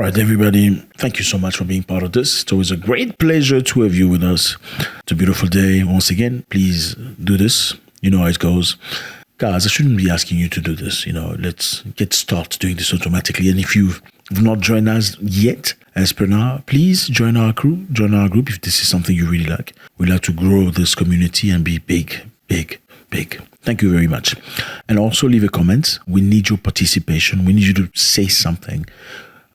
right, everybody. Thank you so much for being part of this. It's always a great pleasure to have you with us. It's a beautiful day. Once again, please do this. You know how it goes. Guys, I shouldn't be asking you to do this. Let's get started doing this automatically. And if you've not joined us yet, as per now, please join our crew, join our group if this is something you really like. We like to grow this community and be big, big, big. Thank you very much. And also leave a comment. We need your participation. We need you to say something.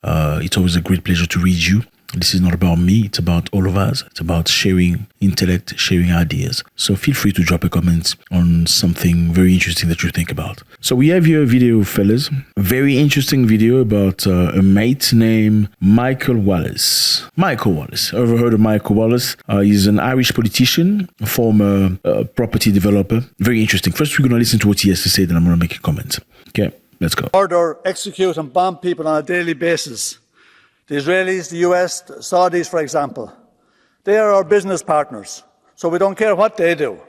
It's always a great pleasure to read you. This is not about me. It's about all of us. It's about sharing intellect, sharing ideas. So feel free to drop a comment on something very interesting that you think about. So we have here a video, fellas. A very interesting video about a mate named Michael Wallace. Michael Wallace. Ever heard of Michael Wallace? He's an Irish politician, a former property developer. Very interesting. First, we're going to listen to what he has to say, then I'm going to make a comment. Okay, let's go. Murder, execute and bomb people on a daily basis. The Israelis, the US, the Saudis, for example, they are our business partners, so we don't care what they do.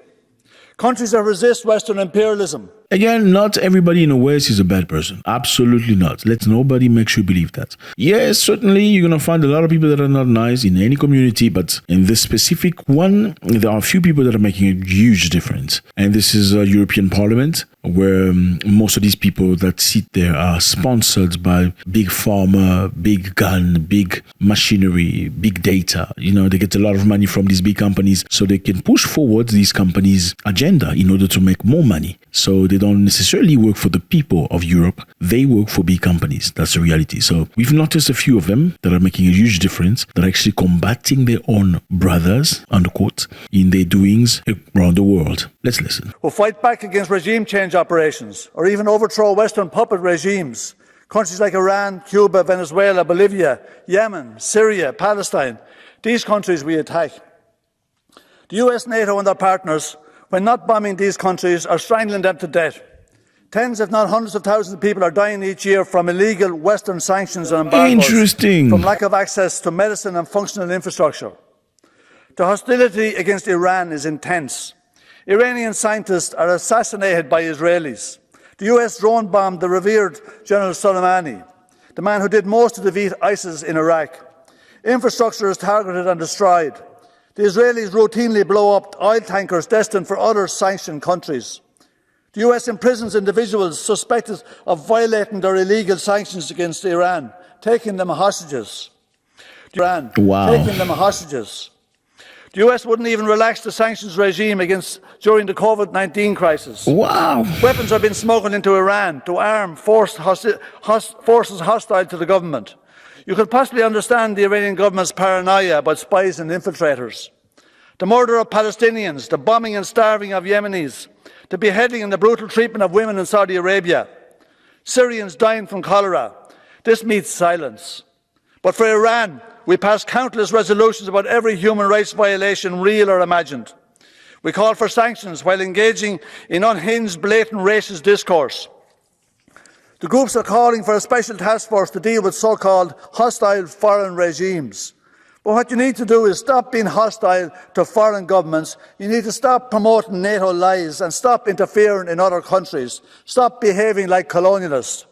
Countries that resist Western imperialism. Again, not everybody in the West is a bad person. Absolutely not. Let nobody make you believe that. Yes, certainly you're going to find a lot of people that are not nice in any community, but in this specific one, there are a few people that are making a huge difference. And this is a European Parliament, where most of these people that sit there are sponsored by big pharma, big gun, big machinery, big data. They get a lot of money from these big companies, so they can push forward these companies' agenda in order to make more money. So they don't necessarily work for the people of Europe. They work for big companies. That's the reality. So we've noticed a few of them that are making a huge difference, that are actually combating their own brothers, unquote, in their doings around the world. Let's listen. We'll fight back against regime change operations or even overthrow Western puppet regimes. Countries like Iran, Cuba, Venezuela, Bolivia, Yemen, Syria, Palestine. These countries we attack. The US, NATO and their partners, when not bombing these countries, are strangling them to death. Tens, if not hundreds of thousands of people are dying each year from illegal Western sanctions and embargoes, from lack of access to medicine and functional infrastructure. The hostility against Iran is intense. Iranian scientists are assassinated by Israelis. The US drone bombed the revered General Soleimani, the man who did most to defeat ISIS in Iraq. Infrastructure is targeted and destroyed. The Israelis routinely blow up oil tankers destined for other sanctioned countries. The US imprisons individuals suspected of violating their illegal sanctions against Iran, taking them hostages. Taking them hostages. The US wouldn't even relax the sanctions regime during the COVID-19 crisis. Wow. Weapons are being smuggled into Iran to arm forces hostile to the government. You could possibly understand the Iranian government's paranoia about spies and infiltrators. The murder of Palestinians, the bombing and starving of Yemenis, the beheading and the brutal treatment of women in Saudi Arabia, Syrians dying from cholera. This meets silence. But for Iran, we passed countless resolutions about every human rights violation, real or imagined. We call for sanctions while engaging in unhinged, blatant racist discourse. The groups are calling for a special task force to deal with so-called hostile foreign regimes. But what you need to do is stop being hostile to foreign governments. You need to stop promoting NATO lies and stop interfering in other countries. Stop behaving like colonialists.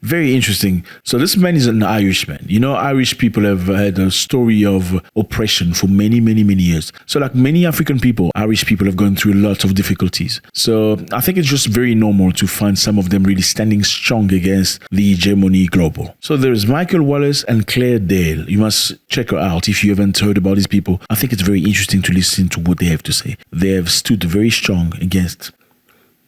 Very interesting. So this man is an Irishman. Irish people have had a story of oppression for many, many, many years. So like many African people, Irish people have gone through lots of difficulties. So I think it's just very normal to find some of them really standing strong against the hegemony global. So there's Michael Wallace and Claire Dale. You must check her out if you haven't heard about these people. I think it's very interesting to listen to what they have to say. They have stood very strong against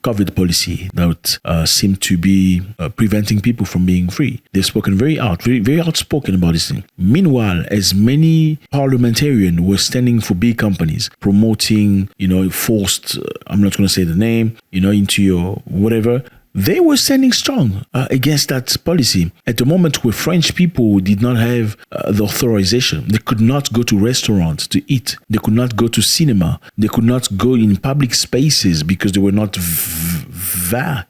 COVID policy that seemed to be preventing people from being free. They've spoken very outspoken about this thing. Meanwhile, as many parliamentarians were standing for big companies, promoting, forced, I'm not going to say the name, into your whatever, they were standing strong against that policy. At the moment where French people did not have the authorization, they could not go to restaurants to eat. They could not go to cinema. They could not go in public spaces because they were not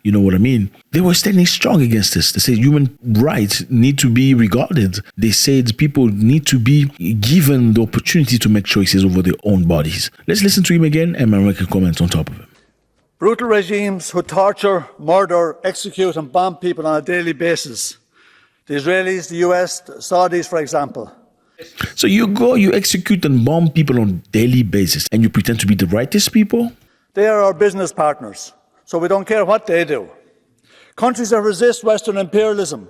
you know what I mean? They were standing strong against this. They said human rights need to be regarded. They said people need to be given the opportunity to make choices over their own bodies. Let's listen to him again and I'll make a comment on top of it. Brutal regimes who torture, murder, execute and bomb people on a daily basis. The Israelis, the US, the Saudis, for example. So you go, you execute and bomb people on a daily basis, and you pretend to be the righteous people? They are our business partners, so we don't care what they do. Countries that resist Western imperialism,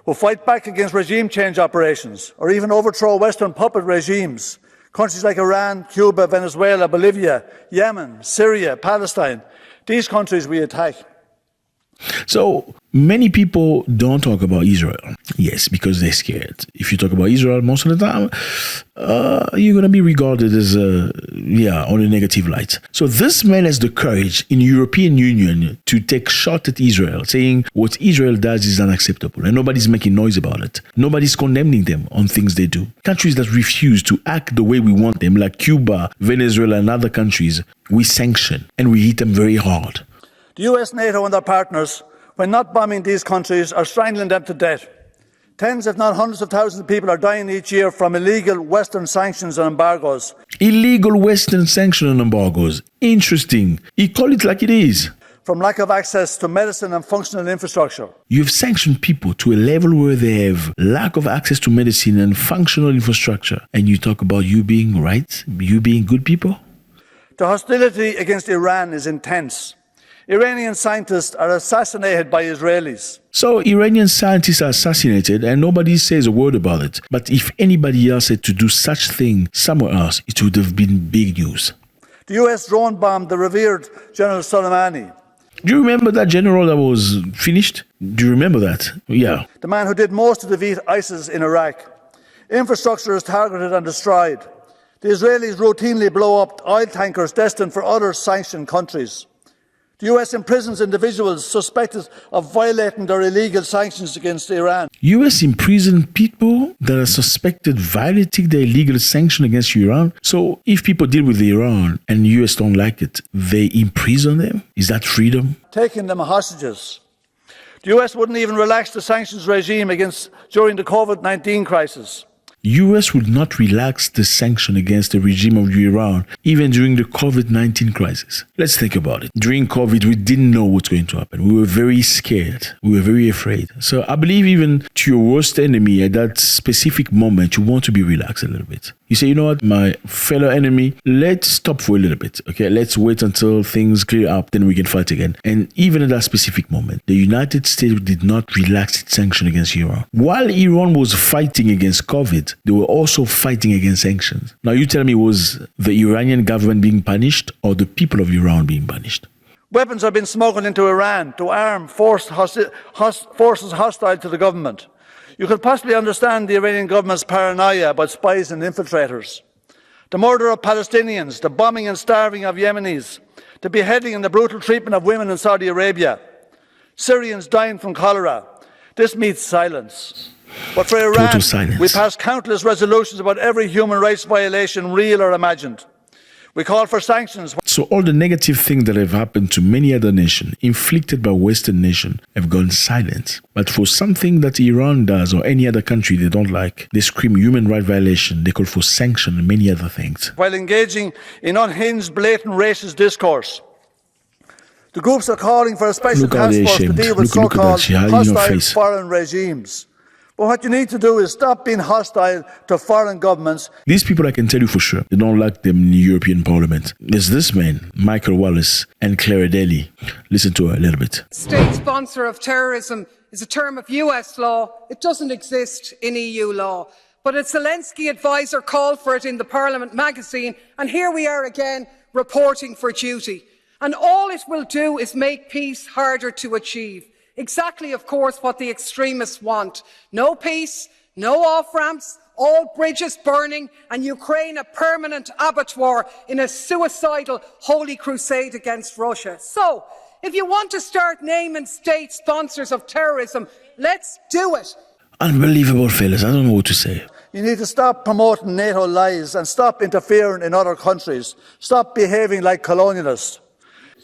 who fight back against regime change operations, or even overthrow Western puppet regimes, countries like Iran, Cuba, Venezuela, Bolivia, Yemen, Syria, Palestine, these countries we attack. So many people don't talk about Israel. Yes, because they're scared. If you talk about Israel most of the time, you're going to be regarded as, on a negative light. So this man has the courage in the European Union to take shot at Israel, saying what Israel does is unacceptable. And nobody's making noise about it. Nobody's condemning them on things they do. Countries that refuse to act the way we want them, like Cuba, Venezuela, and other countries, we sanction and we hit them very hard. The US, NATO and their partners, when not bombing these countries, are strangling them to death. Tens, if not hundreds of thousands of people are dying each year from illegal Western sanctions and embargoes. Illegal Western sanctions and embargoes. Interesting. You call it like it is. From lack of access to medicine and functional infrastructure. You've sanctioned people to a level where they have lack of access to medicine and functional infrastructure. And you talk about you being right, you being good people? The hostility against Iran is intense. Iranian scientists are assassinated by Israelis. So Iranian scientists are assassinated and nobody says a word about it. But if anybody else had to do such thing somewhere else, it would have been big news. The US drone bombed the revered General Soleimani. Do you remember that general that was finished? Do you remember that? Yeah. The man who did most to defeat ISIS in Iraq. Infrastructure is targeted and destroyed. The Israelis routinely blow up oil tankers destined for other sanctioned countries. The US imprisons individuals suspected of violating their illegal sanctions against Iran. US imprison people that are suspected violating their illegal sanction against Iran. So if people deal with Iran and US don't like it, they imprison them? Is that freedom? Taking them hostages. The US wouldn't even relax the sanctions regime during the COVID-19 crisis. US would not relax the sanction against the regime of Iran even during the COVID-19 crisis. Let's think about it. During COVID, we didn't know what's going to happen. We were very scared. We were very afraid. So I believe even to your worst enemy at that specific moment, you want to be relaxed a little bit. You say, you know what, my fellow enemy, let's stop for a little bit. Okay, let's wait until things clear up, then we can fight again. And even at that specific moment, the United States did not relax its sanction against Iran. While Iran was fighting against COVID, they were also fighting against sanctions. Now you tell me, was the Iranian government being punished or the people of Iran being punished? Weapons have been smuggled into Iran to arm forces hostile to the government. You could possibly understand the Iranian government's paranoia about spies and infiltrators. The murder of Palestinians, the bombing and starving of Yemenis, the beheading and the brutal treatment of women in Saudi Arabia, Syrians dying from cholera. This meets silence. But for Iran, we passed countless resolutions about every human rights violation, real or imagined. We call for sanctions. So all the negative things that have happened to many other nations, inflicted by Western nations, have gone silent. But for something that Iran does or any other country they don't like, they scream human rights violation, they call for sanction and many other things. While engaging in unhinged, blatant racist discourse. The groups are calling for a special task force to deal with so-called hostile foreign regimes. But what you need to do is stop being hostile to foreign governments. These people, I can tell you for sure, they don't like them in the European Parliament. There's this man, Michael Wallace, and Clara Daly. Listen to her a little bit. State sponsor of terrorism is a term of US law. It doesn't exist in EU law. But a Zelensky advisor called for it in the Parliament magazine, and here we are again reporting for duty. And all it will do is make peace harder to achieve. Exactly, of course, what the extremists want. No peace, no off-ramps, all bridges burning, and Ukraine a permanent abattoir in a suicidal holy crusade against Russia. So, if you want to start naming state sponsors of terrorism, let's do it. Unbelievable, fellas. I don't know what to say. You need to stop promoting NATO lies and stop interfering in other countries. Stop behaving like colonialists.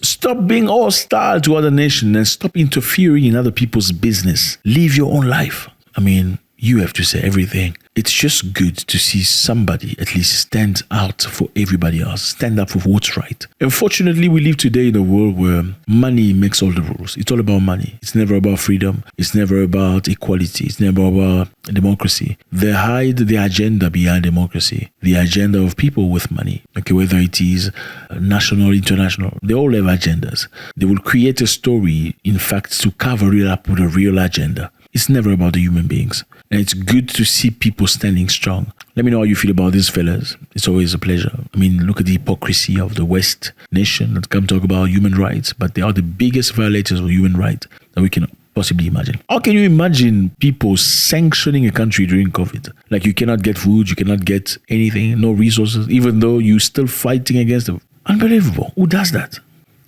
Stop being hostile to other nations and stop interfering in other people's business. Live your own life. I mean, you have to say everything. it's just good to see somebody at least stand out for everybody else, stand up for what's right. Unfortunately, we live today in a world where money makes all the rules. It's all about money. It's never about freedom. It's never about equality. It's never about democracy. They hide the agenda behind democracy, the agenda of people with money. Okay, whether it is national, international, they all have agendas. They will create a story, in fact, to cover it up with a real agenda. It's never about the human beings. And it's good to see people standing strong. Let me know how you feel about this, fellas. It's always a pleasure. I mean, look at the hypocrisy of the West nation that come talk about human rights, but they are the biggest violators of human rights that we can possibly imagine. How can you imagine people sanctioning a country during COVID? Like you cannot get food, you cannot get anything, no resources, even though you're still fighting against them. Unbelievable. Who does that?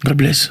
God bless.